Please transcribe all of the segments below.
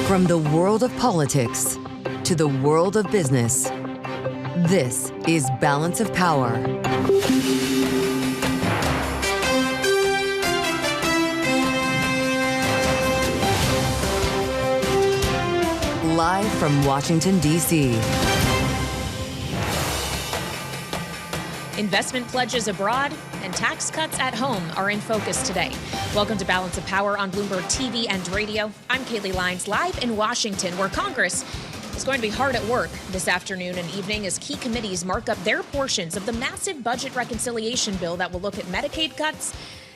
From the world of politics to the world of business, this is Balance of Power. Live from Washington, D.C. Investment pledges abroad and tax cuts at home are in focus today. Welcome to Balance of Power on Bloomberg TV and radio. I'm Kailey Leinz, live in Washington, where Congress is going to be hard at work this afternoon and evening as key committees mark up their portions of the massive budget reconciliation bill that will look at Medicaid cuts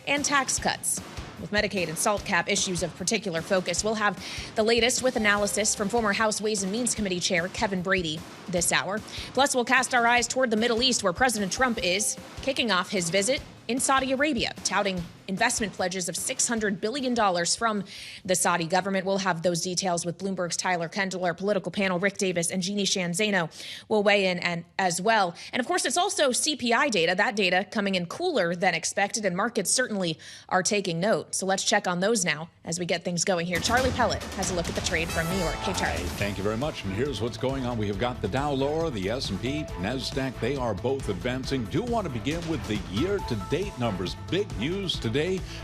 and tax cuts. With Medicaid and SALT cap issues of particular focus, we'll have the latest with analysis from former House Ways and Means Committee Chair Kevin Brady this hour. Plus, we'll cast our eyes toward the Middle East, where President Trump is kicking off his visit in Saudi Arabia, touting investment pledges of $600 billion from the Saudi government. We'll have those details with Bloomberg's Tyler Kendall. Our political panel, Rick Davis and Jeanne Zaino, will weigh in and as well. And of course, it's also CPI data, that data coming in cooler than expected, and markets certainly are taking note. So let's check on those now as we get things going here. Charlie Pellet has a look at the trade from New York. Hey, Charlie. Hey, thank you very much. And here's what's going on. We have got the Dow lower, the S&P, NASDAQ. They are both advancing. Do want to begin with the year-to-date numbers. Big news today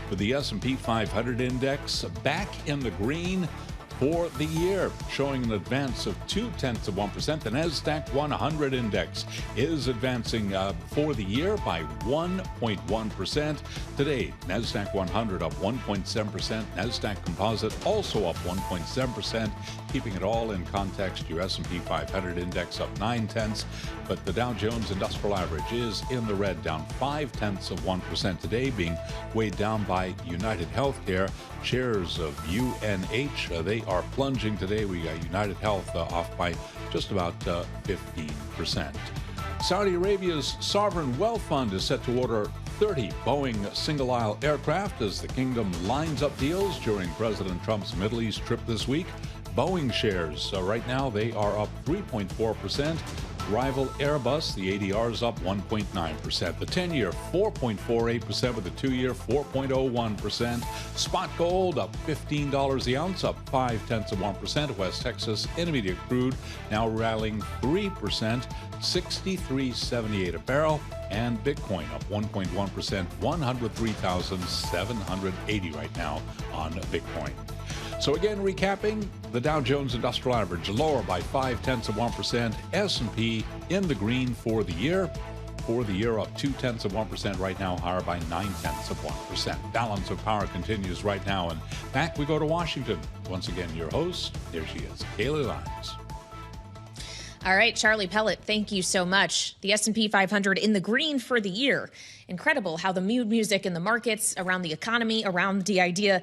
with the S&P 500 index back in the green for the year, showing an advance of 0.2%. The NASDAQ 100 index is advancing for the year by 1.1%. Today, NASDAQ 100 up 1.7%. NASDAQ Composite also up 1.7%. Keeping it all in context, your S&P 500 index up 0.9, but the Dow Jones Industrial Average is in the red, down 0.5% today, being weighed down by United Healthcare. Shares of UNH, they are plunging today. We got United Health off by just about 15%. Saudi Arabia's sovereign wealth fund is set to order 30 Boeing single-aisle aircraft as the kingdom lines up deals during President Trump's Middle East trip this week. Boeing shares, right now, they are up 3.4%. Rival Airbus, the ADR is up 1.9%. The 10-year, 4.48%, with the 2-year, 4.01%. Spot gold up $15 the ounce, up 0.5%. West Texas Intermediate crude now rallying 3%, 63.78 a barrel. And Bitcoin up 1.1%, 103,780 right now on Bitcoin. So again, recapping, the Dow Jones Industrial Average lower by 0.5%. S&P in the green for the year. For the year up 0.2% right now, higher by 0.9%. Balance of Power continues right now. And back we go to Washington. Once again, your host, there she is, Kailey Leinz. All right, Charlie Pellet, thank you so much. The S&P 500 in the green for the year. Incredible how the mood music in the markets, around the economy, around the idea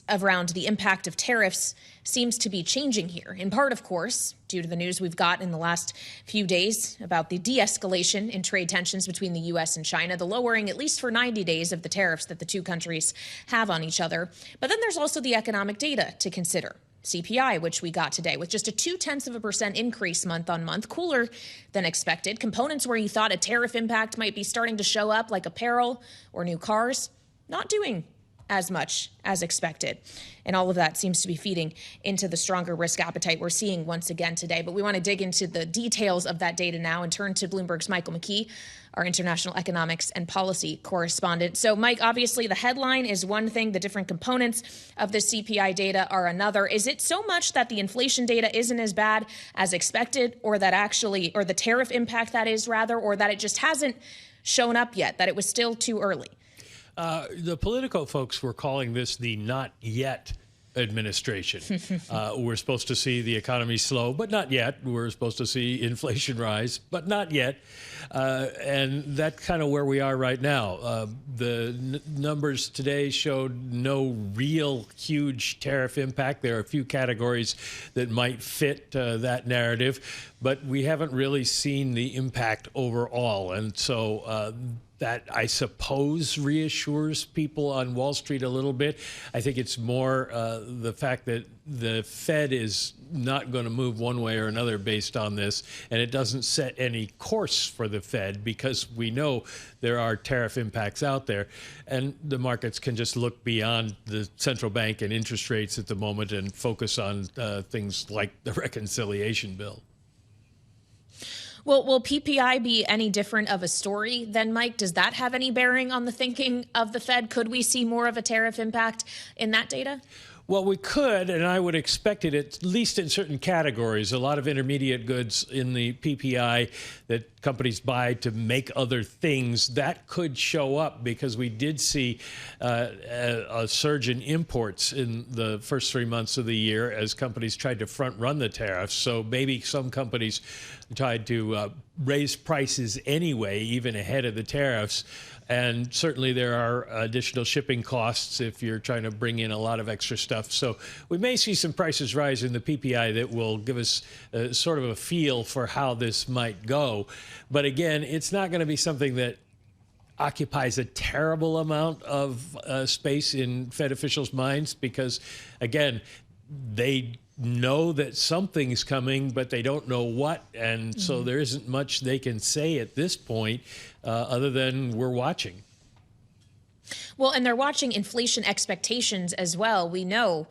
around the impact of tariffs seems to be changing here. In part, of course, due to the news we've got in the last few days about the de-escalation in trade tensions between the U.S. and China, the lowering, at least for 90 days, of the tariffs that the two countries have on each other. But then there's also the economic data to consider. CPI, which we got today, with just a 0.2% increase month on month, cooler than expected. Components where you thought a tariff impact might be starting to show up, like apparel or new cars, not doing as much as expected. And all of that seems to be feeding into the stronger risk appetite we're seeing once again today. But we want to dig into the details of that data now and turn to Bloomberg's Michael McKee, our international economics and policy correspondent. So, Mike, obviously the headline is one thing. The different components of the CPI data are another. Is it so much that the inflation data isn't as bad as expected, or that actually, or the tariff impact that is rather, or that it just hasn't shown up yet, that it was still too early? The political folks were calling this the not yet administration. We're supposed to see the economy slow, but not yet. We're supposed to see inflation rise, but not yet. And that's kind of where we are right now. The numbers today showed no real huge tariff impact. There are a few categories that might fit that narrative, but we haven't really seen the impact overall. And so That, I suppose, reassures people on Wall Street a little bit. I think it's more the fact that the Fed is not going to move one way or another based on this, and it doesn't set any course for the Fed because we know there are tariff impacts out there, and the markets can just look beyond the central bank and interest rates at the moment and focus on things like the reconciliation bill. Well, will PPI be any different of a story then, Mike? Does that have any bearing on the thinking of the Fed? Could we see more of a tariff impact in that data? Well, we could, and I would expect it, at least in certain categories. A lot of intermediate goods in the PPI that companies buy to make other things, that could show up because we did see a surge in imports in the first 3 months of the year as companies tried to front run the tariffs. So maybe some companies tried to raise prices anyway, even ahead of the tariffs. And certainly there are additional shipping costs if you're trying to bring in a lot of extra stuff. So we may see some prices rise in the PPI that will give us sort of a feel for how this might go. But again, it's not going to be something that occupies a terrible amount of space in Fed officials' minds because, again, they know that something's coming, but they don't know what. And so there isn't much they can say at this point other than we're watching. Well, and they're watching inflation expectations as well. We know,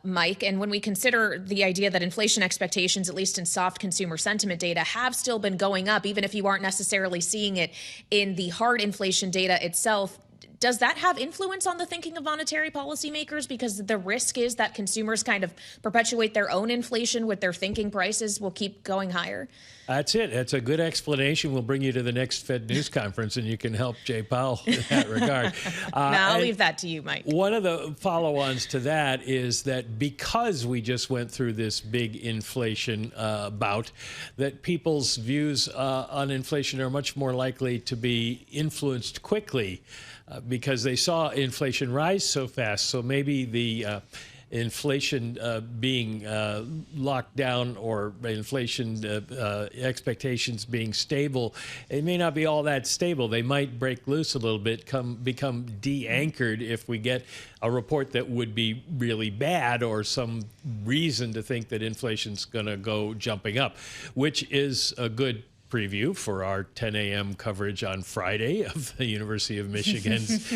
Mike, and when we consider the idea that inflation expectations, at least in soft consumer sentiment data, have still been going up, even if you aren't necessarily seeing it in the hard inflation data itself, does that have influence on the thinking of monetary policymakers? Because the risk is that consumers kind of perpetuate their own inflation with their thinking prices will keep going higher. That's it. That's a good explanation. We'll bring you to the next Fed News Conference, and you can help Jay Powell in that regard. I'll leave that to you, Mike. One of the follow-ons to that is that because we just went through this big inflation bout, that people's views on inflation are much more likely to be influenced quickly because they saw inflation rise so fast. So maybe the inflation being locked down or inflation expectations being stable, it may not be all that stable. They might break loose a little bit, become de-anchored if we get a report that would be really bad or some reason to think that inflation's going to go jumping up, which is a good preview for our 10 a.m. coverage on Friday of the University of Michigan's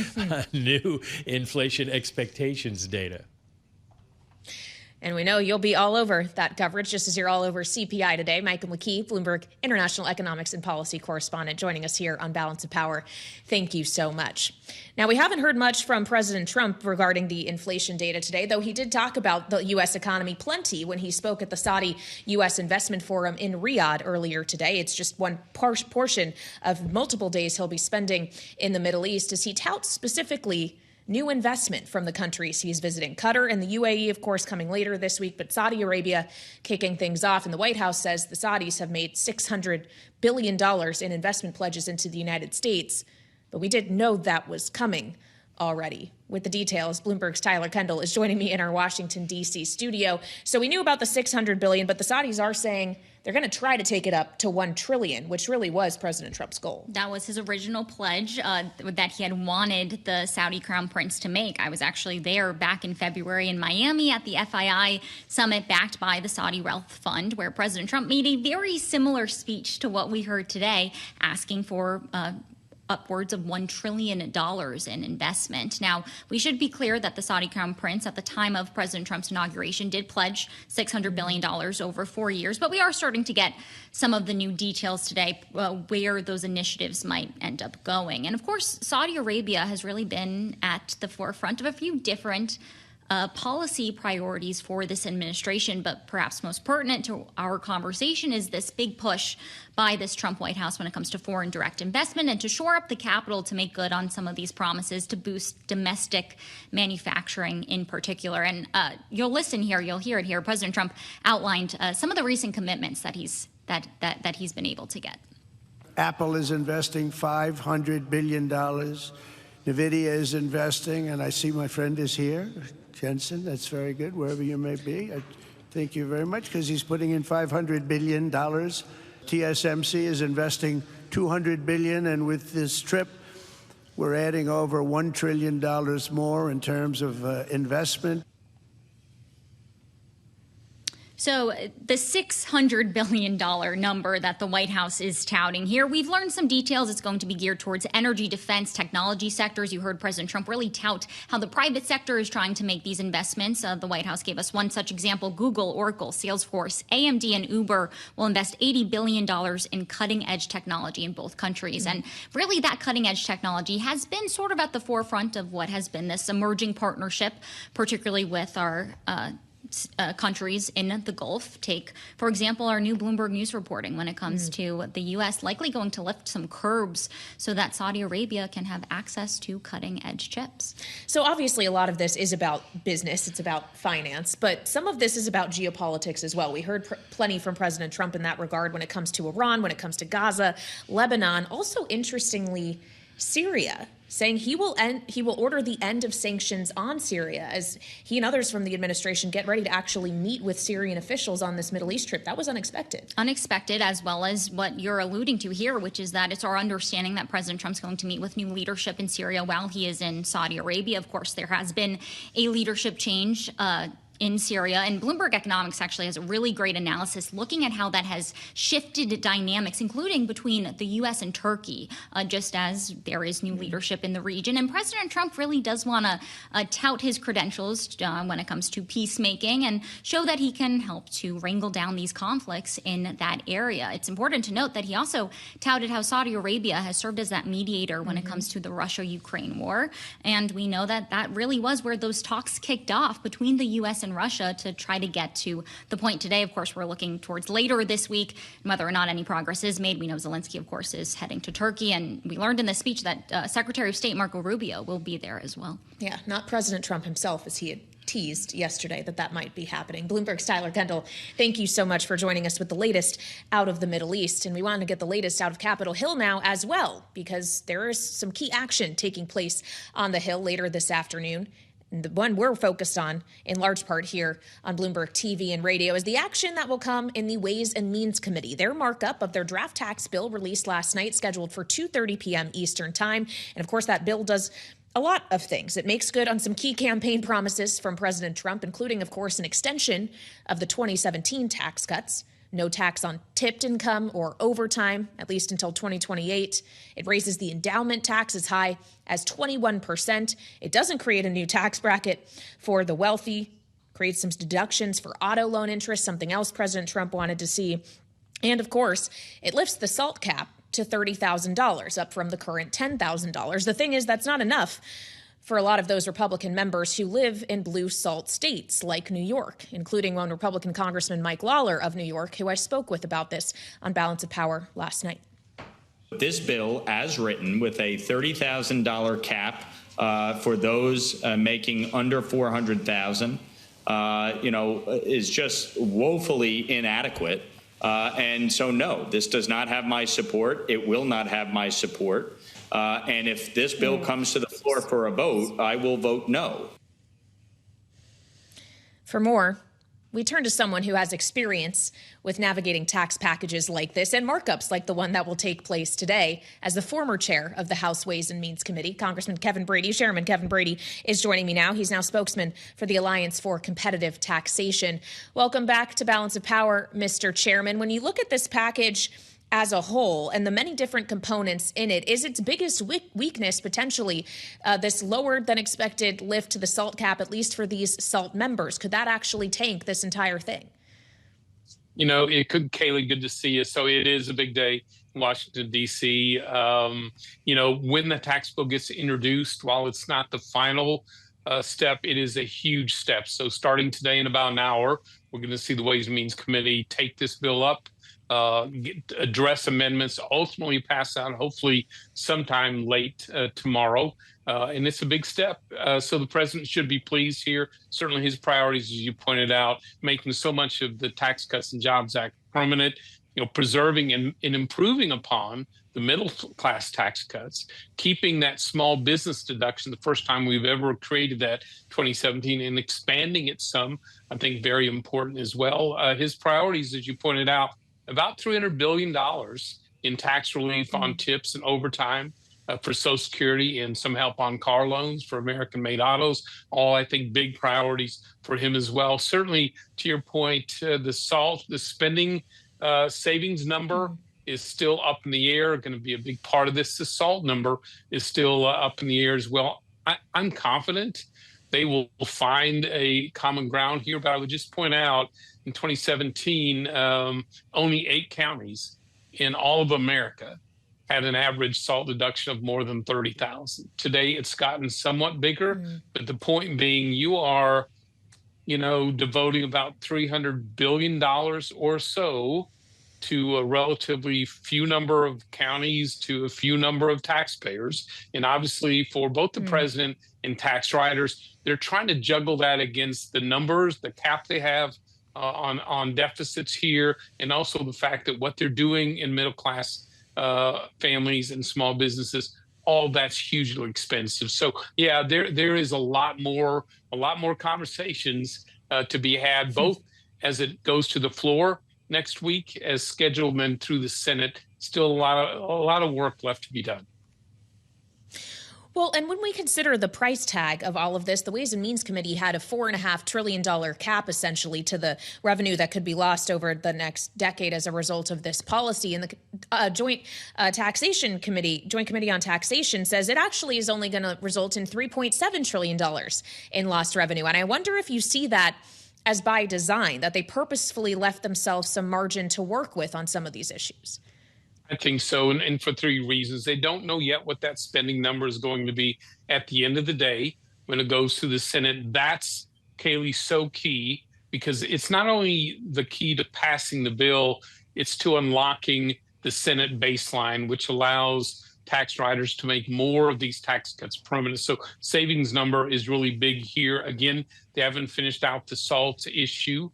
new inflation expectations data. And we know you'll be all over that coverage, just as you're all over CPI today. Michael McKee, Bloomberg International Economics and Policy Correspondent, joining us here on Balance of Power. Thank you so much. Now, we haven't heard much from President Trump regarding the inflation data today, though he did talk about the U.S. economy plenty when he spoke at the Saudi U.S. Investment Forum in Riyadh earlier today. It's just one portion of multiple days he'll be spending in the Middle East as he touts specifically new investment from the countries he's visiting. Qatar and the UAE, of course, coming later this week, but Saudi Arabia kicking things off. And the White House says the Saudis have made $600 billion in investment pledges into the United States. But we didn't know that was coming already. With the details, Bloomberg's Tyler Kendall is joining me in our Washington, D.C. studio. So we knew about the $600 billion, but the Saudis are saying they're going to try to take it up to $1 trillion, which really was President Trump's goal. That was his original pledge that he had wanted the Saudi Crown Prince to make. I was actually there back in February in Miami at the FII summit backed by the Saudi Wealth Fund, where President Trump made a very similar speech to what we heard today, asking for upwards of $1 trillion in investment. Now, we should be clear that the Saudi Crown Prince at the time of President Trump's inauguration did pledge $600 billion over 4 years, but we are starting to get some of the new details today where those initiatives might end up going. And of course, Saudi Arabia has really been at the forefront of a few different policy priorities for this administration, but perhaps most pertinent to our conversation is this big push by this Trump White House when it comes to foreign direct investment and to shore up the capital to make good on some of these promises to boost domestic manufacturing in particular. And you'll listen here, you'll hear it here. President Trump outlined some of the recent commitments that he's been able to get. Apple is investing $500 billion. NVIDIA is investing, and I see my friend is here. Jensen, that's very good, wherever you may be. I thank you very much, because he's putting in $500 billion. TSMC is investing $200 billion, and with this trip, we're adding over $1 trillion more in terms of investment. So the $600 billion number that the White House is touting here, we've learned some details. It's going to be geared towards energy, defense, technology sectors. You heard President Trump really tout how the private sector is trying to make these investments. The White House gave us one such example. Google, Oracle, Salesforce, AMD, and Uber will invest $80 billion in cutting-edge technology in both countries. And really, that cutting-edge technology has been sort of at the forefront of what has been this emerging partnership, particularly with our countries in the Gulf. Take, for example, our new Bloomberg News reporting when it comes to the U.S. likely going to lift some curbs so that Saudi Arabia can have access to cutting-edge chips. So obviously a lot of this is about business. It's about finance. But some of this is about geopolitics as well. We heard plenty from President Trump in that regard when it comes to Iran, when it comes to Gaza, Lebanon. Also, interestingly, Syria, saying he will order the end of sanctions on Syria as he and others from the administration get ready to actually meet with Syrian officials on this Middle East trip. That was unexpected. Unexpected, as well as what you're alluding to here, which is that it's our understanding that President Trump's going to meet with new leadership in Syria while he is in Saudi Arabia. Of course, there has been a leadership change in Syria. And Bloomberg Economics actually has a really great analysis looking at how that has shifted dynamics, including between the U.S. and Turkey, just as there is new leadership in the region. And President Trump really does want to tout his credentials when it comes to peacemaking and show that he can help to wrangle down these conflicts in that area. It's important to note that he also touted how Saudi Arabia has served as that mediator when it comes to the Russia-Ukraine war. And we know that that really was where those talks kicked off between the U.S. and Russia to try to get to the point today. Of course, we're looking towards later this week, whether or not any progress is made. We know Zelensky, of course, is heading to Turkey. And we learned in this speech that Secretary of State Marco Rubio will be there as well. Yeah, not President Trump himself, as he had teased yesterday that might be happening. Bloomberg's Tyler Kendall, thank you so much for joining us with the latest out of the Middle East. And we want to get the latest out of Capitol Hill now as well, because there is some key action taking place on the Hill later this afternoon. The one we're focused on, in large part here on Bloomberg TV and radio, is the action that will come in the Ways and Means Committee. Their markup of their draft tax bill released last night, scheduled for 2:30 p.m. Eastern time. And of course, that bill does a lot of things. It makes good on some key campaign promises from President Trump, including, of course, an extension of the 2017 tax cuts. No tax on tipped income or overtime, at least until 2028. It raises the endowment tax as high as 21%. It doesn't create a new tax bracket for the wealthy, creates some deductions for auto loan interest, something else President Trump wanted to see. And of course, it lifts the SALT cap to $30,000, up from the current $10,000. The thing is, that's not enough for a lot of those Republican members who live in blue salt states like New York, including one Republican Congressman Mike Lawler of New York, who I spoke with about this on Balance of Power last night. This bill, as written, with a $30,000 cap for those making under $400,000, is just woefully inadequate. And so, no, this does not have my support. It will not have my support. And if this bill comes to the floor for a vote, I will vote no. For more, we turn to someone who has experience with navigating tax packages like this and markups like the one that will take place today. As the former chair of the House Ways and Means Committee, Congressman Kevin Brady, Chairman Kevin Brady, is joining me now. He's now spokesman for the Alliance for Competitive Taxation. Welcome back to Balance of Power, Mr. Chairman. When you look at this package as a whole and the many different components in it, is its biggest weakness potentially this lower than expected lift to the SALT cap, at least for these SALT members? Could that actually tank this entire thing? It could, Kailey. Good to see you. So it is a big day in Washington, D.C. When the tax bill gets introduced, while it's not the final step, it is a huge step. So starting today in about an hour, we're going to see the Ways and Means Committee take this bill up, address amendments, ultimately pass out, hopefully sometime late tomorrow. And it's a big step. So the president should be pleased here. Certainly his priorities, as you pointed out, making so much of the Tax Cuts and Jobs Act permanent, preserving and improving upon the middle class tax cuts, keeping that small business deduction, the first time we've ever created that, 2017, and expanding it some, I think very important as well. His priorities, as you pointed out, about $300 billion in tax relief on tips and overtime for Social Security, and some help on car loans for American-made autos. All, I think, big priorities for him as well. Certainly, to your point, the spending savings number is still up in the air, going to be a big part of this. The SALT number is still up in the air as well. I'm confident they will find a common ground here, but I would just point out in 2017, only 8 counties in all of America had an average SALT deduction of more than $30,000. Today, it's gotten somewhat bigger, but the point being, you are, devoting about $300 billion or so to a relatively few number of counties, to a few number of taxpayers. And obviously, for both the president and tax writers, they're trying to juggle that against the numbers, the cap they have on deficits here, and also the fact that what they're doing in middle class families and small businesses, all that's hugely expensive. So yeah, there is a lot more conversations to be had, both as it goes to the floor next week as scheduled, and through the Senate. Still a lot of work left to be done. Well, and when we consider the price tag of all of this, the Ways and Means Committee had a $4.5 trillion cap, essentially, to the revenue that could be lost over the next decade as a result of this policy. And the Joint Committee on Taxation says it actually is only going to result in $3.7 trillion in lost revenue. And I wonder if you see that as by design, that they purposefully left themselves some margin to work with on some of these issues. I think so, and for 3 reasons. They don't know yet what that spending number is going to be at the end of the day when it goes to the Senate. That's, Kailey, so key, because it's not only the key to passing the bill, it's to unlocking the Senate baseline, which allows tax writers to make more of these tax cuts permanent. So savings number is really big here. Again, they haven't finished out the SALT issue.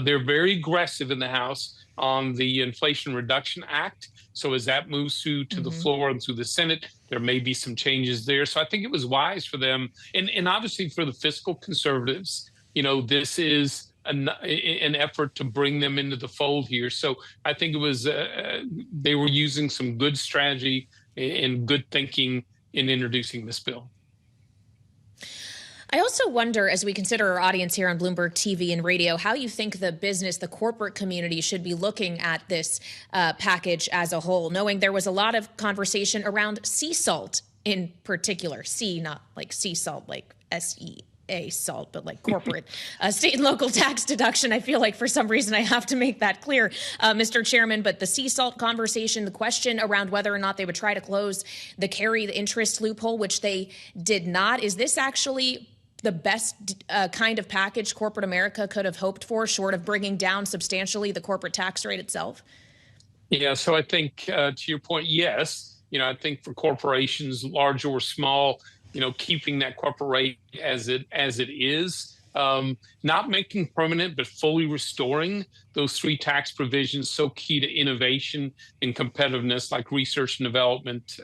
They're very aggressive in the House on the Inflation Reduction Act. So as that moves through to the floor and through the Senate, there may be some changes there. So I think it was wise for them. And obviously for the fiscal conservatives, this is an effort to bring them into the fold here. So I think it was, they were using some good strategy and good thinking in introducing this bill. I also wonder, as we consider our audience here on Bloomberg TV and radio, how you think the corporate community should be looking at this package as a whole, knowing there was a lot of conversation around sea salt in particular. Sea, not like sea salt, like SEA salt, but like corporate state and local tax deduction. I feel like for some reason I have to make that clear, Mr. Chairman, but the sea salt conversation, the question around whether or not they would try to close the carried interest loophole, which they did not. Is this actually the best kind of package corporate America could have hoped for, short of bringing down substantially the corporate tax rate itself? Yeah, so I think to your point, yes. I think for corporations, large or small, keeping that corporate rate as it is, not making permanent, but fully restoring those 3 tax provisions, so key to innovation and competitiveness, like research and development,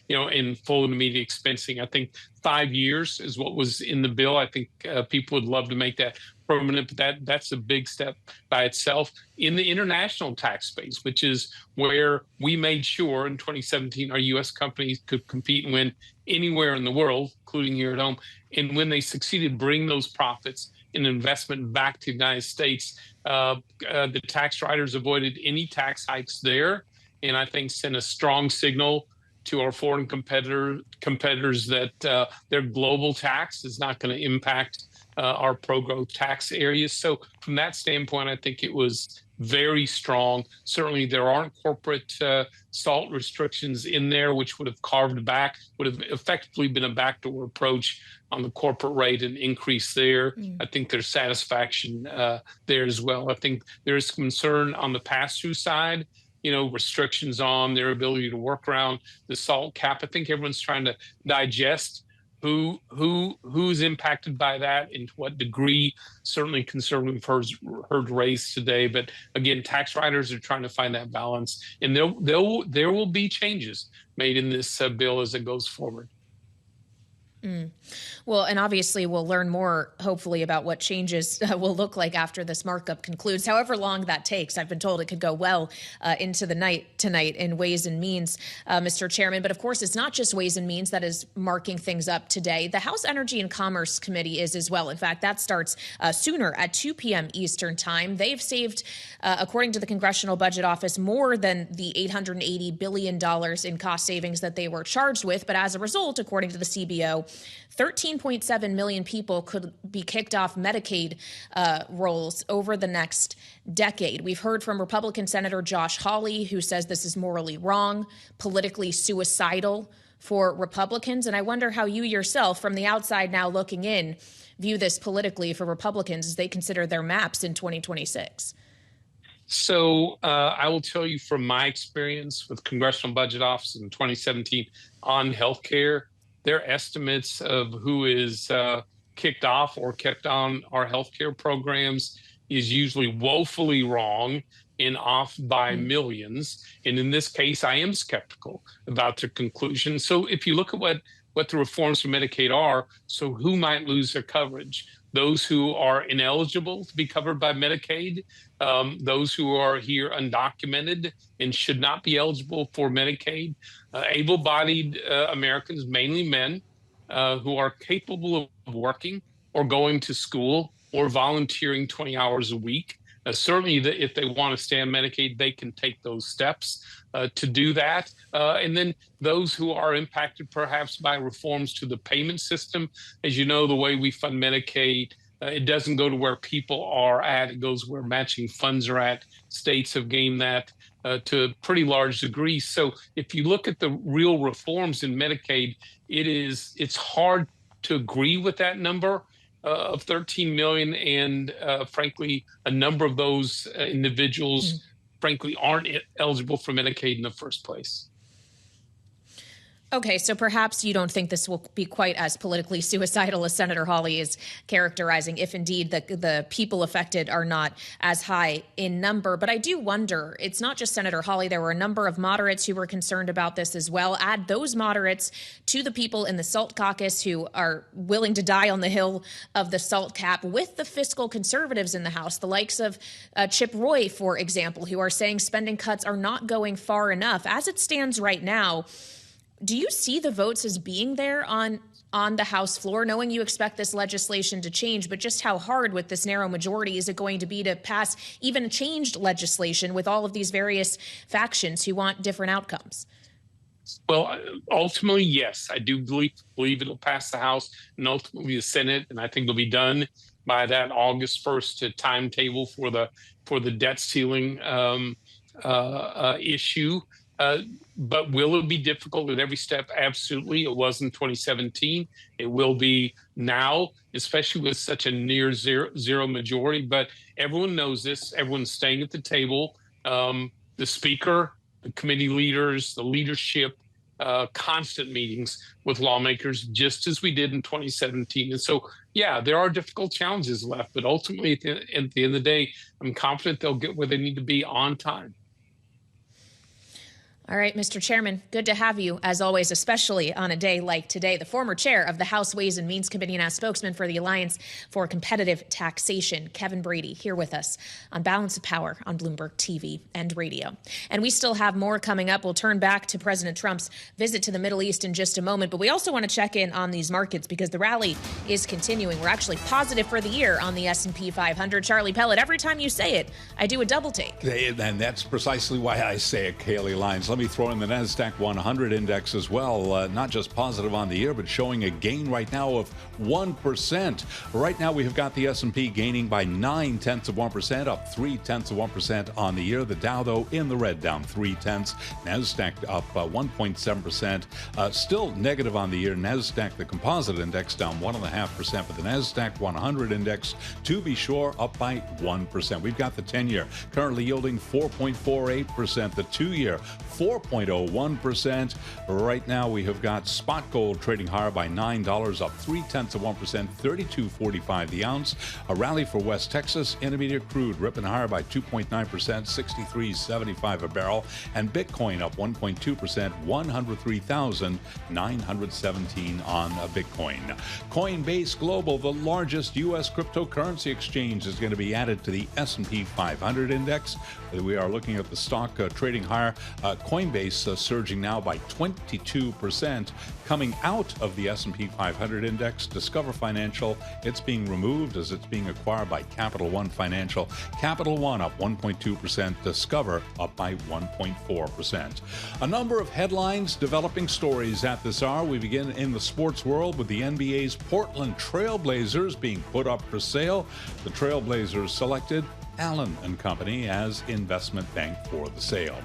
in full and immediate expensing. I think 5 years is what was in the bill. I think people would love to make that permanent, but that's a big step by itself. In the international tax space, which is where we made sure in 2017 our U.S. companies could compete and win anywhere in the world, including here at home. And when they succeeded bringing those profits and investment back to the United States, the tax writers avoided any tax hikes there, and I think sent a strong signal to our foreign competitors that their global tax is not going to impact our pro-growth tax areas. So from that standpoint, I think it was very strong. Certainly there aren't corporate SALT restrictions in there, which would have would have effectively been a backdoor approach on the corporate rate and increase there. I think there's satisfaction there as well. I think there's concern on the pass-through side, restrictions on their ability to work around the SALT cap. I think everyone's trying to digest who's impacted by that and to what degree. Certainly conservative heard raised today, but again, tax writers are trying to find that balance, and there will be changes made in this bill as it goes forward. Well, and obviously we'll learn more, hopefully, about what changes will look like after this markup concludes, however long that takes. I've been told it could go well into the night tonight in Ways and Means, Mr. Chairman. But of course, it's not just Ways and Means that is marking things up today. The House Energy and Commerce Committee is as well. In fact, that starts sooner at 2 p.m. Eastern time. They've saved, according to the Congressional Budget Office, more than the $880 billion in cost savings that they were charged with. But as a result, according to the CBO, 13.7 million people could be kicked off Medicaid rolls over the next decade. We've heard from Republican Senator Josh Hawley, who says this is morally wrong, politically suicidal for Republicans. And I wonder how you yourself, from the outside now looking in, view this politically for Republicans as they consider their maps in 2026. So I will tell you from my experience with Congressional Budget Office in 2017 on healthcare, their estimates of who is kicked off or kept on our healthcare programs is usually woefully wrong and off by millions. And in this case, I am skeptical about the conclusion. So if you look at what the reforms for Medicaid are, so who might lose their coverage? Those who are ineligible to be covered by Medicaid, those who are here undocumented and should not be eligible for Medicaid, able-bodied Americans, mainly men, who are capable of working or going to school or volunteering 20 hours a week. Certainly, if they want to stay on Medicaid, they can take those steps to do that. And then those who are impacted perhaps by reforms to the payment system. As you know, the way we fund Medicaid, it doesn't go to where people are at. It goes where matching funds are at. States have gained that to a pretty large degree. So if you look at the real reforms in Medicaid, it's hard to agree with that number of 13 million. And frankly, a number of those individuals, frankly, aren't eligible for Medicaid in the first place. Okay, so perhaps you don't think this will be quite as politically suicidal as Senator Hawley is characterizing, if indeed the people affected are not as high in number. But I do wonder, it's not just Senator Hawley. There were a number of moderates who were concerned about this as well. Add those moderates to the people in the SALT caucus who are willing to die on the hill of the SALT cap with the fiscal conservatives in the House, the likes of Chip Roy, for example, who are saying spending cuts are not going far enough. As it stands right now, do you see the votes as being there on the House floor, knowing you expect this legislation to change, but just how hard with this narrow majority is it going to be to pass even changed legislation with all of these various factions who want different outcomes? Well, ultimately, yes, I do believe it'll pass the House and ultimately the Senate, and I think it'll be done by that August 1st timetable for the debt ceiling issue. But will it be difficult at every step? Absolutely. It was in 2017. It will be now, especially with such a near zero majority. But everyone knows this. Everyone's staying at the table. The speaker, the committee leaders, the leadership, constant meetings with lawmakers, just as we did in 2017. And so, yeah, there are difficult challenges left. But ultimately, at the end of the day, I'm confident they'll get where they need to be on time. All right, Mr. Chairman, good to have you, as always, especially on a day like today. The former chair of the House Ways and Means Committee and as spokesman for the Alliance for Competitive Taxation, Kevin Brady, here with us on Balance of Power on Bloomberg TV and radio. And we still have more coming up. We'll turn back to President Trump's visit to the Middle East in just a moment. But we also want to check in on these markets because the rally is continuing. We're actually positive for the year on the S&P 500. Charlie Pellet, every time you say it, I do a double take. And that's precisely why I say it, Kailey, Leinz. Let me throw in the NASDAQ 100 index as well, not just positive on the year, but showing a gain right now of 1%. Right now, we have got the S&P gaining by 0.9%, up 0.3% on the year. The Dow, though, in the red, down 0.3. NASDAQ up 1.7%, still negative on the year. NASDAQ, the composite index, down 1.5%, but the NASDAQ 100 index, to be sure, up by 1%. We've got the 10-year currently yielding 4.48%, the 2-year 4.01%. Right now, we have got spot gold trading higher by $9, up 0.3%, $32.45 the ounce. A rally for West Texas. Intermediate crude ripping higher by 2.9%, $63.75 a barrel. And Bitcoin up 1.2%, 103,917 on a Bitcoin. Coinbase Global, the largest U.S. cryptocurrency exchange, is going to be added to the S&P 500 index. We are looking at the stock trading higher. Coinbase surging now by 22%. Coming out of the S&P 500 index, Discover Financial, it's being removed as it's being acquired by Capital One Financial. Capital One up 1.2%, Discover up by 1.4%. A number of headlines, developing stories at this hour. We begin in the sports world with the NBA's Portland Trailblazers being put up for sale. The Trailblazers selected Allen & Company as investment bank for the sale.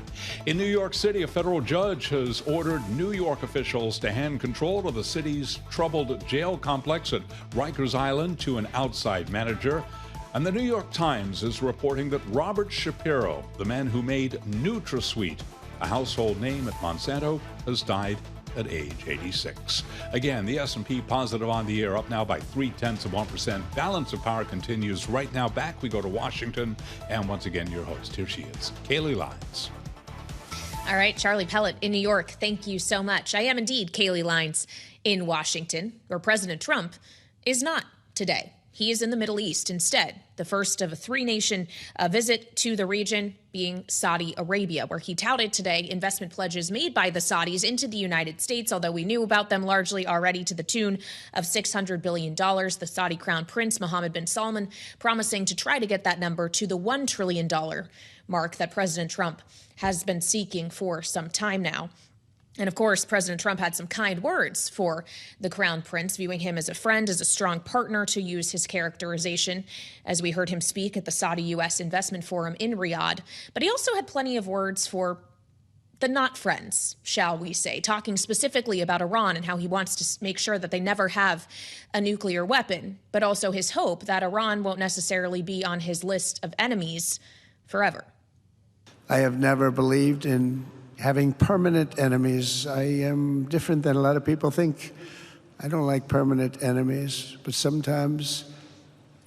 In New York City, a federal judge has ordered New York officials to hand control of the city's troubled jail complex at Rikers Island to an outside manager. And the New York Times is reporting that Robert Shapiro, the man who made NutraSweet, a household name at Monsanto, has died at age 86. Again, the S&P positive on the year, up now by 0.3%. Balance of power continues right now. Back we go to Washington, and once again, your host, here she is, Kailey Leinz. All right, Charlie Pellet in New York, thank you so much. I am indeed Kailey Leinz in Washington, where President Trump is not today. He is in the Middle East instead, the first of a three-nation visit to the region being Saudi Arabia, where he touted today investment pledges made by the Saudis into the United States, although we knew about them largely already, to the tune of $600 billion. The Saudi Crown Prince Mohammed bin Salman promising to try to get that number to the $1 trillion mark that President Trump has been seeking for some time now. And of course, President Trump had some kind words for the Crown Prince, viewing him as a friend, as a strong partner, to use his characterization, as we heard him speak at the Saudi-U.S. Investment Forum in Riyadh. But he also had plenty of words for the not friends, shall we say, talking specifically about Iran and how he wants to make sure that they never have a nuclear weapon, but also his hope that Iran won't necessarily be on his list of enemies forever. I have never believed in having permanent enemies. I am different than a lot of people think. I don't like permanent enemies, but sometimes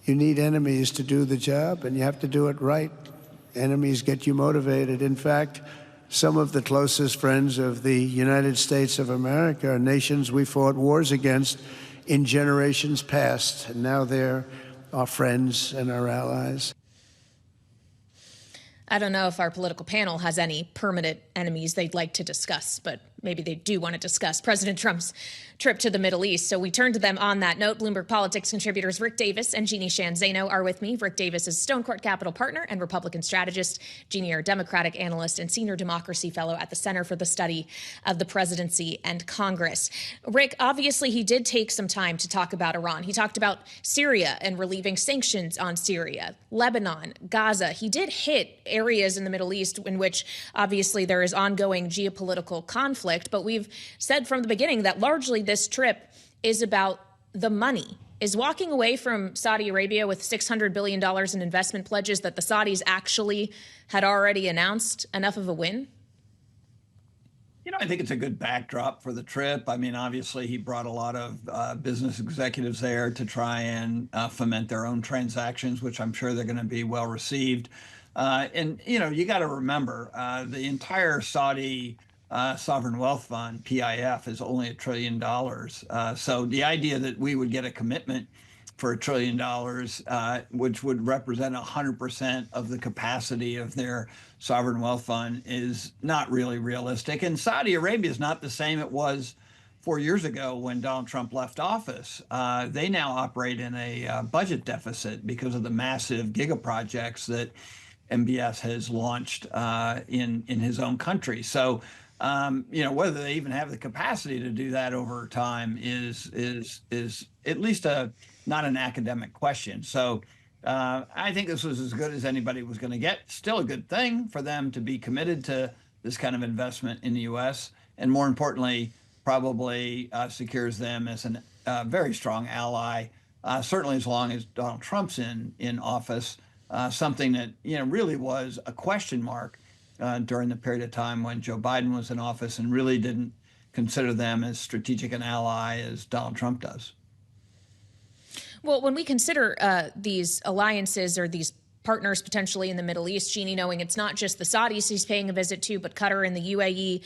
you need enemies to do the job, and you have to do it right. Enemies get you motivated. In fact, some of the closest friends of the United States of America are nations we fought wars against in generations past, and now they're our friends and our allies. I don't know if our political panel has any permanent enemies they'd like to discuss, but maybe they do want to discuss President Trump's trip to the Middle East. So we turn to them on that note. Bloomberg Politics contributors Rick Davis and Jeanne Zaino are with me. Rick Davis is Stonecourt Capital partner and Republican strategist. Jeanne, are Democratic analyst and senior democracy fellow at the Center for the Study of the Presidency and Congress. Rick, obviously he did take some time to talk about Iran. He talked about Syria and relieving sanctions on Syria, Lebanon, Gaza. He did hit areas in the Middle East in which obviously there is ongoing geopolitical conflict. But we've said from the beginning that largely this trip is about the money. Is walking away from Saudi Arabia with $600 billion in investment pledges that the Saudis actually had already announced enough of a win? I think it's a good backdrop for the trip. I mean, obviously, he brought a lot of business executives there to try and foment their own transactions, which I'm sure they're going to be well received. You got to remember, the entire Saudi Sovereign Wealth Fund, PIF, is only $1 trillion. So the idea that we would get a commitment for $1 trillion, which would represent 100% of the capacity of their sovereign wealth fund, is not really realistic. And Saudi Arabia is not the same it was 4 years ago when Donald Trump left office. They now operate in a budget deficit because of the massive gigaprojects that MBS has launched in his own country. So, whether they even have the capacity to do that over time is at least not an academic question. So I think this was as good as anybody was going to get. Still a good thing for them to be committed to this kind of investment in the U.S. And more importantly, probably secures them as a very strong ally, certainly as long as Donald Trump's in office, something that really was a question mark during the period of time when Joe Biden was in office and really didn't consider them as strategic an ally as Donald Trump does. Well, when we consider these alliances or these partners potentially in the Middle East, Jeanne, knowing it's not just the Saudis he's paying a visit to, but Qatar and the UAE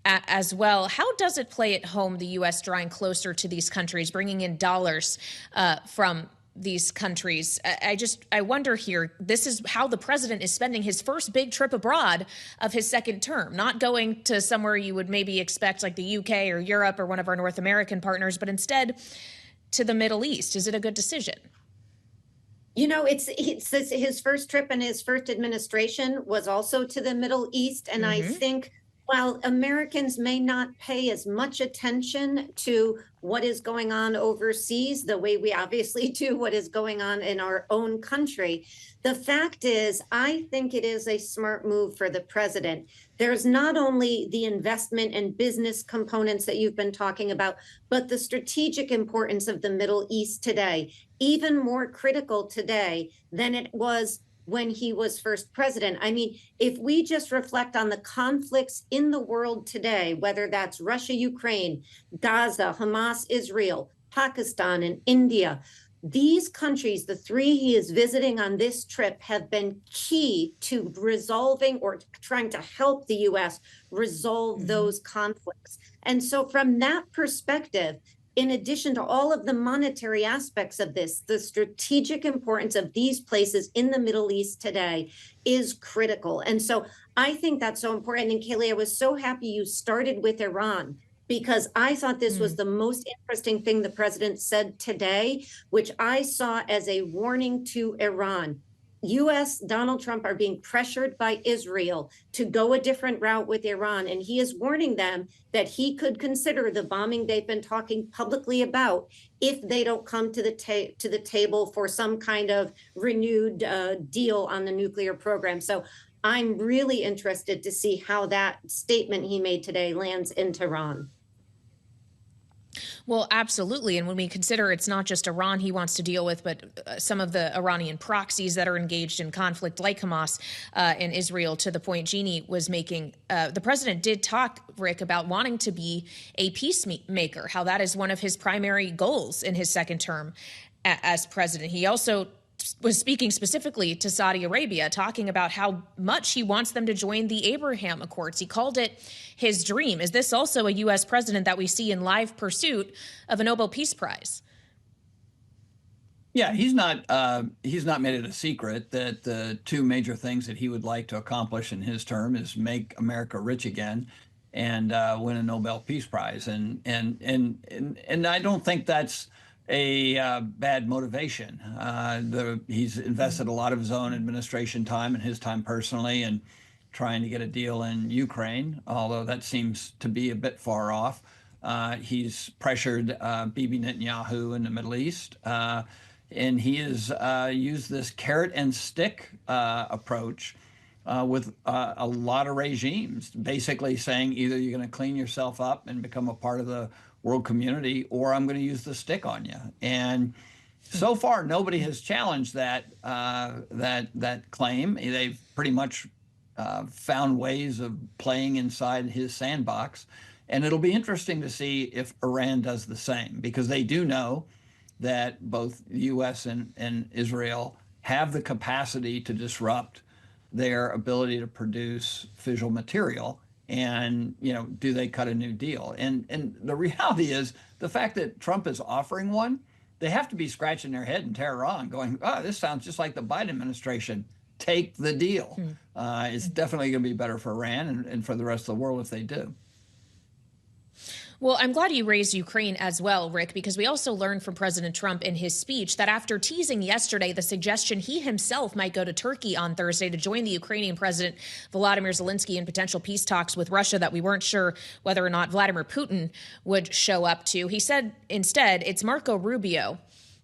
as well, how does it play at home, the U.S. drawing closer to these countries, bringing in dollars from these countries? I wonder here, this is how the president is spending his first big trip abroad of his second term, not going to somewhere you would maybe expect like the UK or Europe or one of our North American partners, but instead to the Middle East. Is it a good decision? You know, it's his first trip and his first administration was also to the Middle East. And I think while Americans may not pay as much attention to what is going on overseas, the way we obviously do what is going on in our own country, the fact is, I think it is a smart move for the president. There's not only the investment and business components that you've been talking about, but the strategic importance of the Middle East today, even more critical today than it was when he was first president. I mean, if we just reflect on the conflicts in the world today, whether that's Russia, Ukraine, Gaza, Hamas, Israel, Pakistan, and India, these countries, the three he is visiting on this trip, have been key to resolving or trying to help the U.S. resolve those conflicts. And so from that perspective, in addition to all of the monetary aspects of this, the strategic importance of these places in the Middle East today is critical. And so I think that's so important. And Kailey, I was so happy you started with Iran, because I thought this was the most interesting thing the president said today, which I saw as a warning to Iran. U.S. Donald Trump are being pressured by Israel to go a different route with Iran. And he is warning them that he could consider the bombing they've been talking publicly about if they don't come to the table for some kind of renewed deal on the nuclear program. So I'm really interested to see how that statement he made today lands in Tehran. Well, absolutely. And when we consider it's not just Iran he wants to deal with, but some of the Iranian proxies that are engaged in conflict like Hamas in Israel, to the point Jeanne was making, the president did talk, Rick, about wanting to be a peacemaker, how that is one of his primary goals in his second term as president. He also was speaking specifically to Saudi Arabia, talking about how much he wants them to join the Abraham Accords. He called it his dream. Is this also a U.S. president that we see in live pursuit of a Nobel Peace Prize? Yeah, he's not made it a secret that the two major things that he would like to accomplish in his term is make America rich again and win a Nobel Peace Prize. And I don't think that's a bad motivation. He's invested a lot of his own administration time and his time personally in trying to get a deal in Ukraine, although that seems to be a bit far off. He's pressured Bibi Netanyahu in the Middle East, and he has used this carrot and stick approach with a lot of regimes, basically saying either you're going to clean yourself up and become a part of the world community, or I'm going to use the stick on you. And so far, nobody has challenged that claim. They've pretty much found ways of playing inside his sandbox. And it'll be interesting to see if Iran does the same, because they do know that both the U.S. and Israel have the capacity to disrupt their ability to produce fissile material. And, do they cut a new deal? And the reality is the fact that Trump is offering one, they have to be scratching their head in Tehran going, this sounds just like the Biden administration. Take the deal. It's definitely going to be better for Iran and for the rest of the world if they do. Well, I'm glad you raised Ukraine as well, Rick, because we also learned from President Trump in his speech that after teasing yesterday the suggestion he himself might go to Turkey on Thursday to join the Ukrainian President Volodymyr Zelensky in potential peace talks with Russia that we weren't sure whether or not Vladimir Putin would show up to, he said instead it's Marco Rubio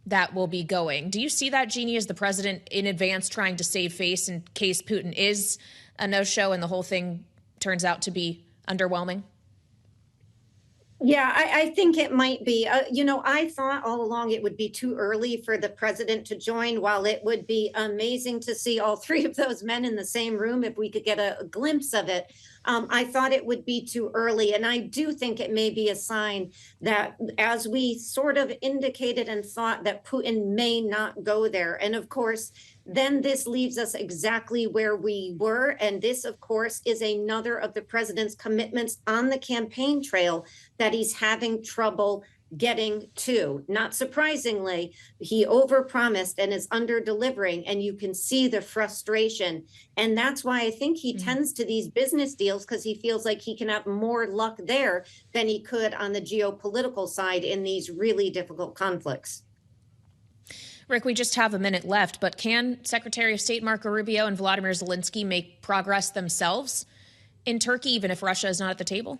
that will be going. Do you see that, Jeanne, as the president in advance trying to save face in case Putin is a no-show and the whole thing turns out to be underwhelming? Yeah, I think it might be. I thought all along it would be too early for the president to join. While it would be amazing to see all three of those men in the same room, if we could get a glimpse of it, I thought it would be too early. And I do think it may be a sign that, as we sort of indicated and thought, that Putin may not go there. And of course, then this leaves us exactly where we were. And this, of course, is another of the president's commitments on the campaign trail that he's having trouble getting to. Not surprisingly, he overpromised and is under-delivering, and you can see the frustration. And that's why I think he tends to these business deals, because he feels like he can have more luck there than he could on the geopolitical side in these really difficult conflicts. Rick, we just have a minute left, but can Secretary of State Marco Rubio and Vladimir Zelensky make progress themselves in Turkey, even if Russia is not at the table?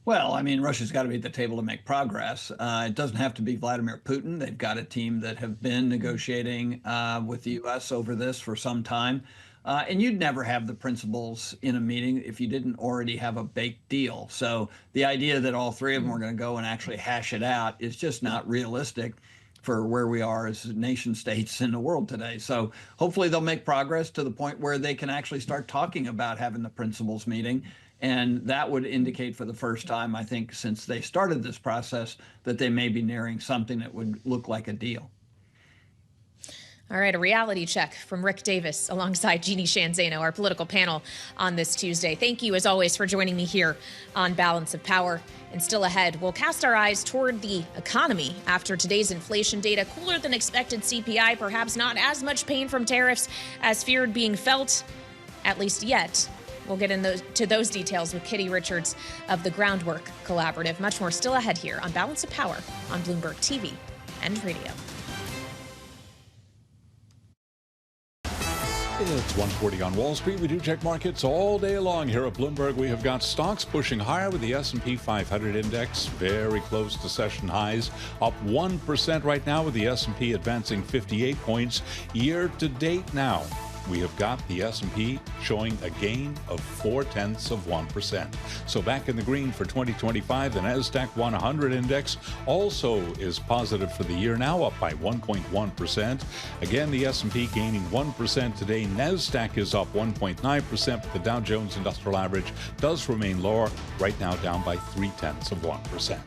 Well, I mean, Russia's got to be at the table to make progress. It doesn't have to be Vladimir Putin. They've got a team that have been negotiating with the U.S. over this for some time. And you'd never have the principals in a meeting if you didn't already have a baked deal. So the idea that all three of them are going to go and actually hash it out is just not realistic for where we are as nation states in the world today. So hopefully they'll make progress to the point where they can actually start talking about having the principals meeting. And that would indicate for the first time, I think, since they started this process, that they may be nearing something that would look like a deal. All right, a reality check from Rick Davis alongside Jeanne Zaino, our political panel on this Tuesday. Thank you, as always, for joining me here on Balance of Power. And still ahead, we'll cast our eyes toward the economy after today's inflation data. Cooler than expected CPI, perhaps not as much pain from tariffs as feared being felt, at least yet. We'll get into those details with Kitty Richards of the Groundwork Collaborative. Much more still ahead here on Balance of Power on Bloomberg TV and radio. It's 1:40 on Wall Street. We do check markets all day long here at Bloomberg. We have got stocks pushing higher with the S&P 500 index very close to session highs, up 1% right now with the S&P advancing 58 points. Year to date now, we have got the S&P showing a gain of 0.4%. So back in the green for 2025. The NASDAQ 100 index also is positive for the year, now up by 1.1%. Again, the S&P gaining 1% today. NASDAQ is up 1.9%, but the Dow Jones Industrial Average does remain lower, right now down by 0.3%.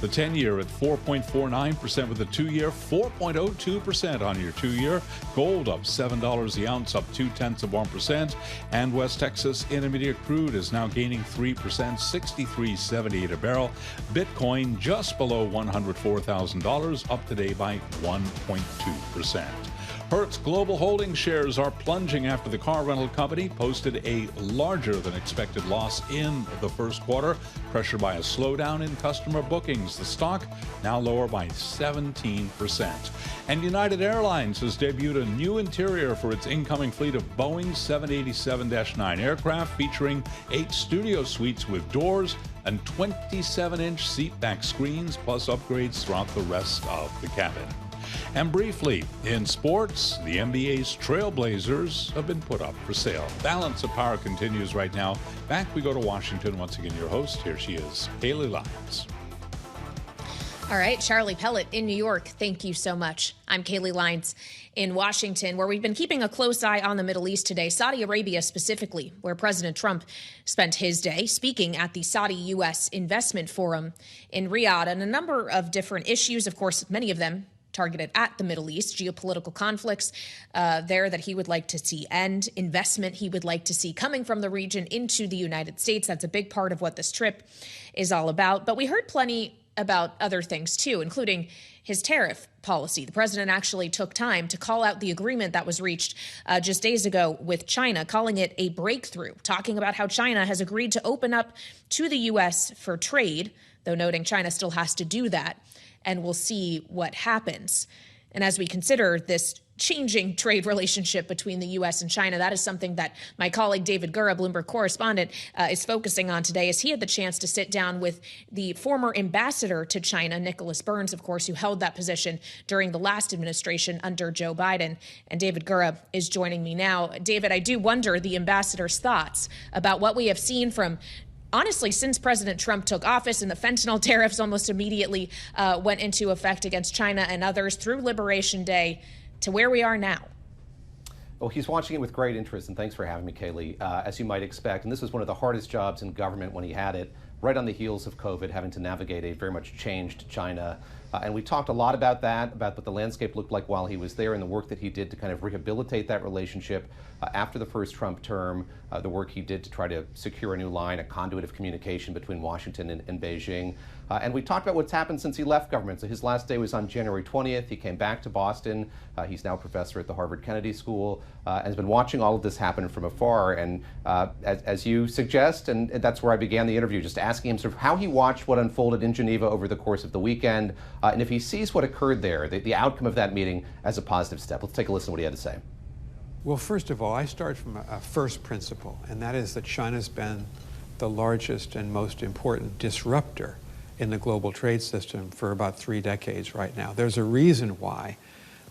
The 10-year at 4.49%, with the 2-year 4.02% on your 2-year. Gold up $7 the ounce, up 0.2%, and West Texas Intermediate crude is now gaining 3%, $63.78 a barrel. Bitcoin just below $104,000, up today by 1.2%. Hertz Global Holdings shares are plunging after the car rental company posted a larger than expected loss in the first quarter, pressured by a slowdown in customer bookings. The stock now lower by 17%. And United Airlines has debuted a new interior for its incoming fleet of Boeing 787-9 aircraft, featuring 8 studio suites with doors and 27-inch seatback screens, plus upgrades throughout the rest of the cabin. And briefly, in sports, the NBA's Trailblazers have been put up for sale. Balance of Power continues right now. Back we go to Washington. Once again, your host, here she is, Kailey Leinz. All right, Charlie Pellet in New York, thank you so much. I'm Kailey Leinz in Washington, where we've been keeping a close eye on the Middle East today, Saudi Arabia specifically, where President Trump spent his day speaking at the Saudi-U.S. Investment Forum in Riyadh, and a number of different issues, of course, many of them targeted at the Middle East, geopolitical conflicts there that he would like to see end, investment he would like to see coming from the region into the United States. That's a big part of what this trip is all about. But we heard plenty about other things, too, including his tariff policy. The president actually took time to call out the agreement that was reached just days ago with China, calling it a breakthrough, talking about how China has agreed to open up to the U.S. for trade, though noting China still has to do that. And we'll see what happens. And as we consider this changing trade relationship between the U.S. and China, that is something that my colleague David Gura, Bloomberg correspondent, is focusing on today, as he had the chance to sit down with the former ambassador to China, Nicholas Burns, of course, who held that position during the last administration under Joe Biden. And David Gura is joining me now. David, I do wonder the ambassador's thoughts about what we have seen from honestly, since President Trump took office and the fentanyl tariffs almost immediately went into effect against China and others through Liberation Day to where we are now? Well, he's watching it with great interest, and thanks for having me, Kailey. As you might expect, and this was one of the hardest jobs in government when he had it, right on the heels of COVID, having to navigate a very much changed China. And we talked a lot about that, about what the landscape looked like while he was there and the work that he did to kind of rehabilitate that relationship after the first Trump term, the work he did to try to secure a new line, a conduit of communication between Washington and Beijing. And we talked about what's happened since he left government. So his last day was on January 20th. He came back to Boston. He's now a professor at the Harvard Kennedy School and has been watching all of this happen from afar. And as you suggest, and that's where I began the interview, just asking him sort of how he watched what unfolded in Geneva over the course of the weekend, and if he sees what occurred there, the outcome of that meeting, as a positive step. Let's take a listen to what he had to say. Well, first of all, I start from a first principle, and that is that China's been the largest and most important disruptor in the global trade system for about 3 decades right now. There's a reason why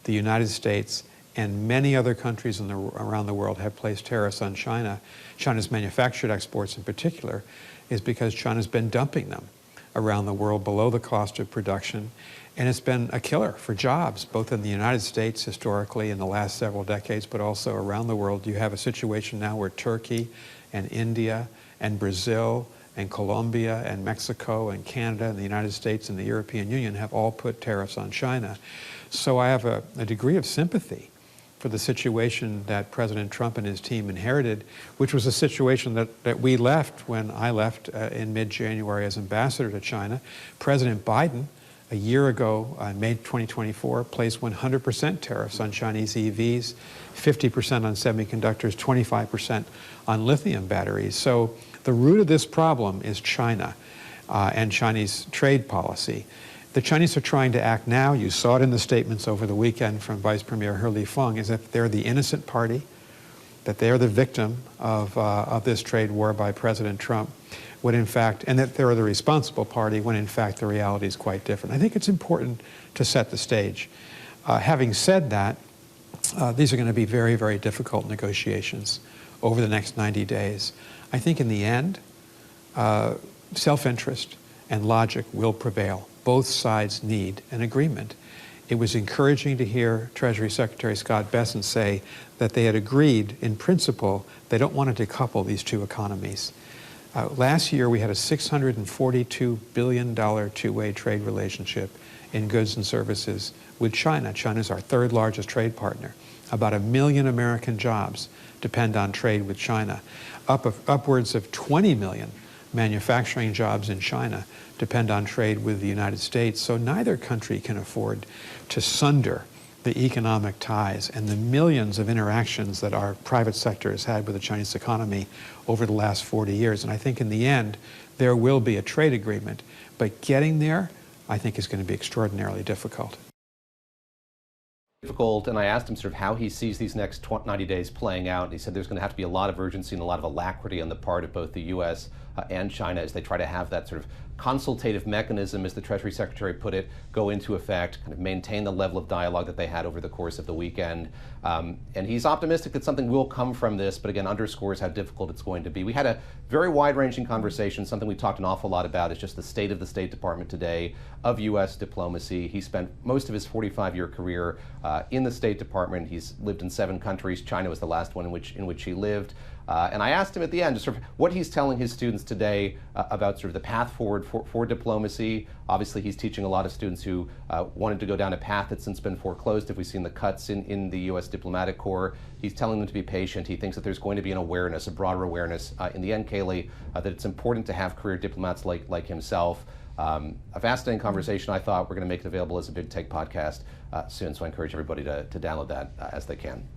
the United States and many other countries around the world have placed tariffs on China. China's manufactured exports in particular is because China's been dumping them around the world below the cost of production. And it's been a killer for jobs, both in the United States historically in the last several decades, but also around the world. You have a situation now where Turkey and India and Brazil and Colombia and Mexico and Canada and the United States and the European Union have all put tariffs on China. So I have a degree of sympathy for the situation that President Trump and his team inherited, which was a situation that we left when I left in mid-January as ambassador to China. President Biden, a year ago, in May 2024, placed 100% tariffs on Chinese EVs, 50% on semiconductors, 25% on lithium batteries. So the root of this problem is China and Chinese trade policy. The Chinese are trying to act now. You saw it in the statements over the weekend from Vice Premier He Lifeng, is that they're the innocent party, that they're the victim of this trade war by President Trump, when in fact, and that they're the responsible party, when in fact the reality is quite different. I think it's important to set the stage. Having said that, these are going to be very, very difficult negotiations over the next 90 days. I think in the end, self-interest and logic will prevail. Both sides need an agreement. It was encouraging to hear Treasury Secretary Scott Bessent say that they had agreed in principle they don't want to decouple these two economies. Last year we had a $642 billion two-way trade relationship in goods and services with China. China's our third largest trade partner. About 1 million American jobs depend on trade with China. Upwards of 20 million manufacturing jobs in China depend on trade with the United States. So neither country can afford to sunder the economic ties and the millions of interactions that our private sector has had with the Chinese economy over the last 40 years. And I think in the end, there will be a trade agreement. But getting there, I think, is going to be extraordinarily difficult. And I asked him sort of how he sees these next 90 days playing out. And he said there's going to have to be a lot of urgency and a lot of alacrity on the part of both the U.S. And China as they try to have that sort of consultative mechanism, as the Treasury Secretary put it, go into effect, kind of maintain the level of dialogue that they had over the course of the weekend. And he's optimistic that something will come from this, but again, underscores how difficult it's going to be. We had a very wide-ranging conversation. Something we talked an awful lot about is just the state of the State Department today of U.S. diplomacy. He spent most of his 45-year career in the State Department. He's lived in 7 countries. China was the last one in which he lived. And I asked him at the end just sort of what he's telling his students today about sort of the path forward for diplomacy. Obviously, he's teaching a lot of students who wanted to go down a path that's since been foreclosed. If we've seen the cuts in the U.S. diplomatic corps, he's telling them to be patient. He thinks that there's going to be an awareness, a broader awareness in the end, Kailey, that it's important to have career diplomats like himself. A fascinating conversation. I thought we're going to make it available as a Big Take podcast soon, so I encourage everybody to download that as they can.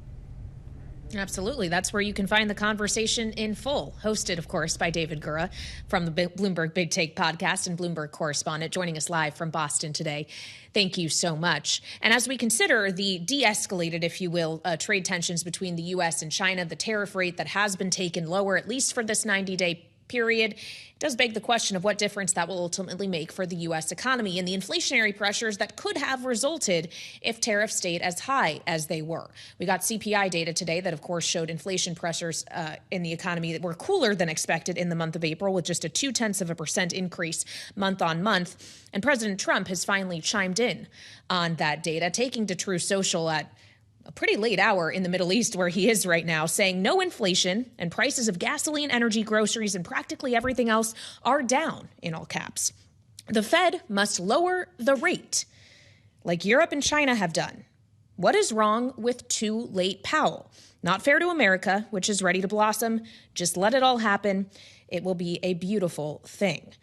Absolutely. That's where you can find the conversation in full, hosted, of course, by David Gura from the Bloomberg Big Take podcast and Bloomberg Correspondent, joining us live from Boston today. Thank you so much. And as we consider the de-escalated, if you will, trade tensions between the U.S. and China, the tariff rate that has been taken lower, at least for this 90-day period. It does beg the question of what difference that will ultimately make for the U.S. economy and the inflationary pressures that could have resulted if tariffs stayed as high as they were. We got CPI data today that, of course, showed inflation pressures in the economy that were cooler than expected in the month of April, with just a 0.2% increase month on month. And President Trump has finally chimed in on that data, taking to Truth Social at a pretty late hour in the Middle East where he is right now, saying no inflation and prices of gasoline, energy, groceries, and practically everything else are down, in all caps. The Fed must lower the rate, like Europe and China have done. What is wrong with too late Powell? Not fair to America, which is ready to blossom. Just let it all happen. It will be a beautiful thing.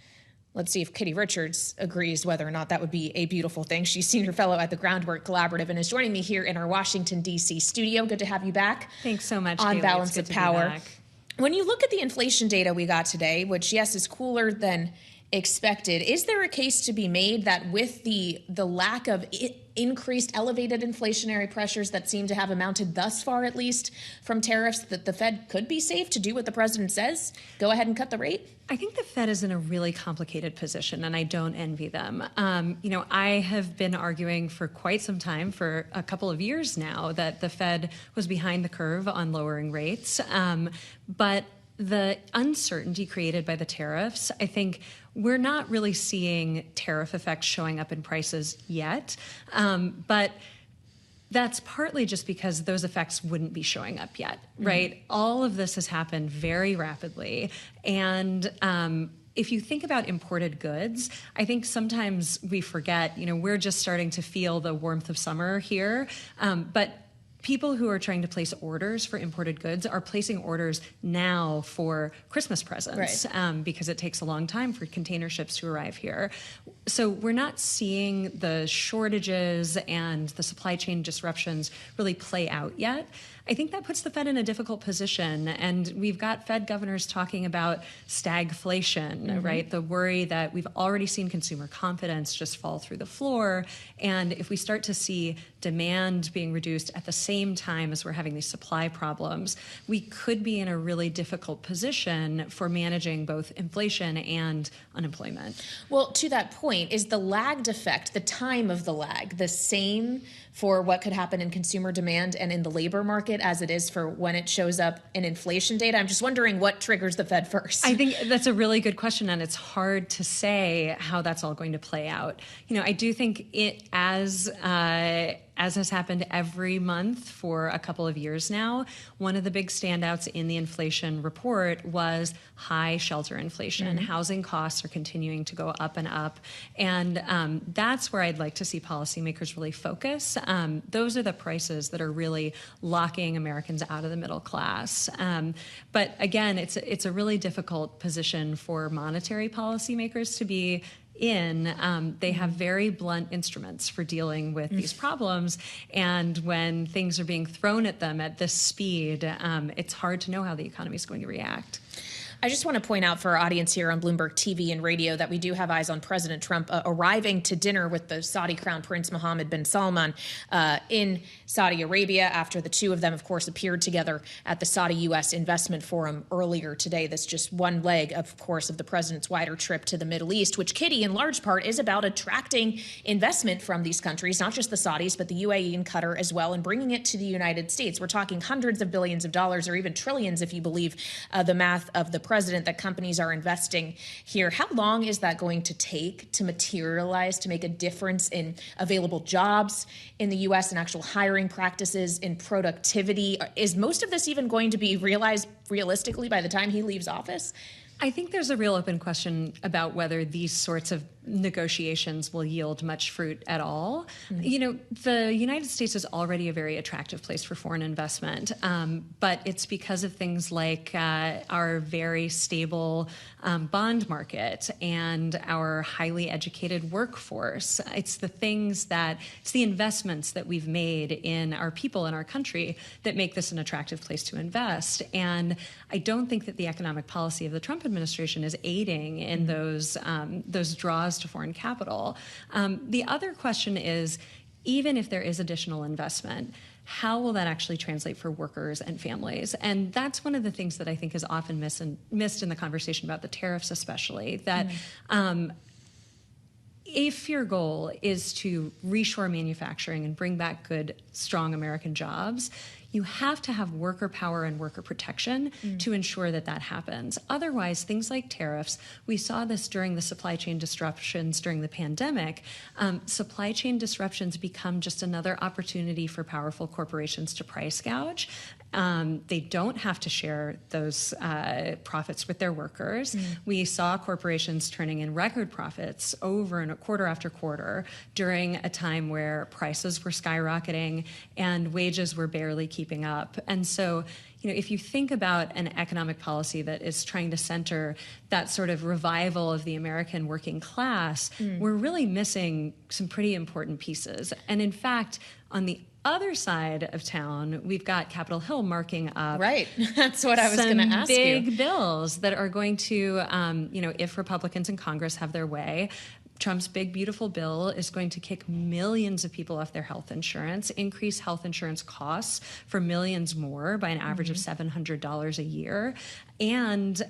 Let's see if Kitty Richards agrees whether or not that would be a beautiful thing. She's senior fellow at the Groundwork Collaborative and is joining me here in our Washington, D.C. studio. Good to have you back. Thanks so much, on Kailey. Balance of Power. When you look at the inflation data we got today, which, yes, is cooler than expected, is there a case to be made that with the lack of increased elevated inflationary pressures that seem to have amounted thus far, at least, from tariffs, that the Fed could be safe to do what the president says? Go ahead and cut the rate? I think the Fed is in a really complicated position, and I don't envy them. I have been arguing for quite some time, for a couple of years now, that the Fed was behind the curve on lowering rates. But the uncertainty created by the tariffs, I think we're not really seeing tariff effects showing up in prices yet. But that's partly just because those effects wouldn't be showing up yet, right? Mm-hmm. All of this has happened very rapidly. And if you think about imported goods, I think sometimes we forget, we're just starting to feel the warmth of summer here. But people who are trying to place orders for imported goods are placing orders now for Christmas presents, right, because it takes a long time for container ships to arrive here. So we're not seeing the shortages and the supply chain disruptions really play out yet. I think that puts the Fed in a difficult position. And we've got Fed governors talking about stagflation, mm-hmm, right? The worry that we've already seen consumer confidence just fall through the floor. And if we start to see demand being reduced at the same time as we're having these supply problems, we could be in a really difficult position for managing both inflation and unemployment. Well, to that point, is the lagged effect, the time of the lag, the same for what could happen in consumer demand and in the labor market as it is for when it shows up in inflation data? I'm just wondering what triggers the Fed first. I think that's a really good question, and it's hard to say how that's all going to play out. I do think it, as has happened every month for a couple of years now, one of the big standouts in the inflation report was high shelter inflation. Mm-hmm. Housing costs are continuing to go up and up. And that's where I'd like to see policymakers really focus. Those are the prices that are really locking Americans out of the middle class. But again, it's a really difficult position for monetary policymakers to be in. They have very blunt instruments for dealing with these problems. And when things are being thrown at them at this speed, it's hard to know how the economy is going to react. I just want to point out for our audience here on Bloomberg TV and radio that we do have eyes on President Trump arriving to dinner with the Saudi Crown Prince Mohammed bin Salman in Saudi Arabia after the two of them, of course, appeared together at the Saudi-U.S. Investment Forum earlier today. That's just one leg, of course, of the president's wider trip to the Middle East, which, Kitty, in large part is about attracting investment from these countries, not just the Saudis, but the UAE and Qatar as well, and bringing it to the United States. We're talking hundreds of billions of dollars or even trillions, if you believe the math of the president, that companies are investing here. How long is that going to take to materialize, to make a difference in available jobs in the U.S. and actual hiring practices, in productivity? Is most of this even going to be realized realistically by the time he leaves office? I think there's a real open question about whether these sorts of negotiations will yield much fruit at all. Mm-hmm. The United States is already a very attractive place for foreign investment, but it's because of things like our very stable bond market and our highly educated workforce. It's the investments that we've made in our people and our country that make this an attractive place to invest. And I don't think that the economic policy of the Trump administration is aiding in those draws to foreign capital. The other question is, even if there is additional investment, how will that actually translate for workers and families? And that's one of the things that I think is often missed in the conversation about the tariffs, especially, that if your goal is to reshore manufacturing and bring back good, strong American jobs, you have to have worker power and worker protection to ensure that that happens. Otherwise, things like tariffs, we saw this during the supply chain disruptions during the pandemic. Supply chain disruptions become just another opportunity for powerful corporations to price gouge. They don't have to share those profits with their workers. We saw corporations turning in record profits over and quarter after quarter during a time where prices were skyrocketing and wages were barely keeping up. And so, if you think about an economic policy that is trying to center that sort of revival of the American working class, we're really missing some pretty important pieces. And in fact, on the other side of town, we've got Capitol Hill marking up. Right. That's what I was going to ask you. Big bills that are going to, if Republicans in Congress have their way, Trump's big, beautiful bill is going to kick millions of people off their health insurance, increase health insurance costs for millions more by an average of $700 a year, and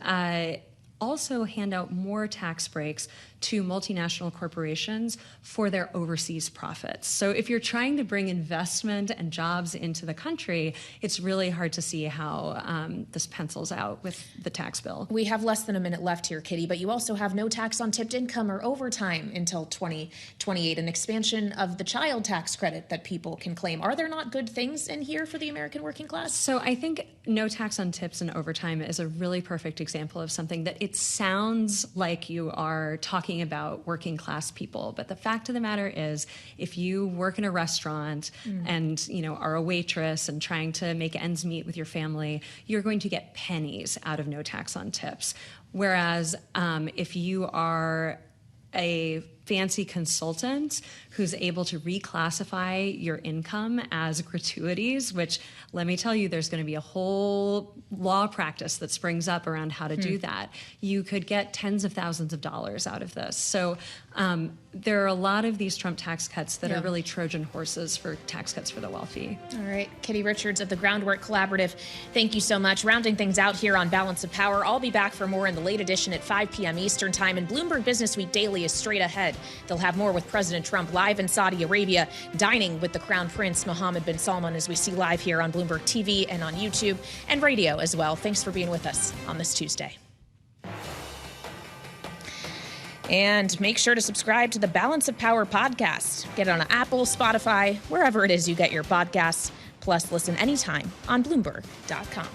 also hand out more tax breaks to multinational corporations for their overseas profits. So if you're trying to bring investment and jobs into the country, it's really hard to see how this pencils out with the tax bill. We have less than a minute left here, Kitty, but you also have no tax on tipped income or overtime until 2028, an expansion of the child tax credit that people can claim. Are there not good things in here for the American working class? So I think no tax on tips and overtime is a really perfect example of something that it sounds like you are talking about working class people, but the fact of the matter is, if you work in a restaurant and are a waitress and trying to make ends meet with your family, you're going to get pennies out of no tax on tips. Whereas if you are a fancy consultant who's able to reclassify your income as gratuities, which, let me tell you, there's going to be a whole law practice that springs up around how to do that. You could get tens of thousands of dollars out of this. So there are a lot of these Trump tax cuts that are really Trojan horses for tax cuts for the wealthy. All right. Kitty Richards of the Groundwork Collaborative, thank you so much. Rounding things out here on Balance of Power. I'll be back for more in the late edition at 5 p.m. Eastern Time, and Bloomberg Business Week Daily is straight ahead. They'll have more with President Trump live in Saudi Arabia, dining with the Crown Prince Mohammed bin Salman, as we see live here on Bloomberg TV and on YouTube and radio as well. Thanks for being with us on this Tuesday. And make sure to subscribe to the Balance of Power podcast. Get it on Apple, Spotify, wherever it is you get your podcasts. Plus, listen anytime on Bloomberg.com.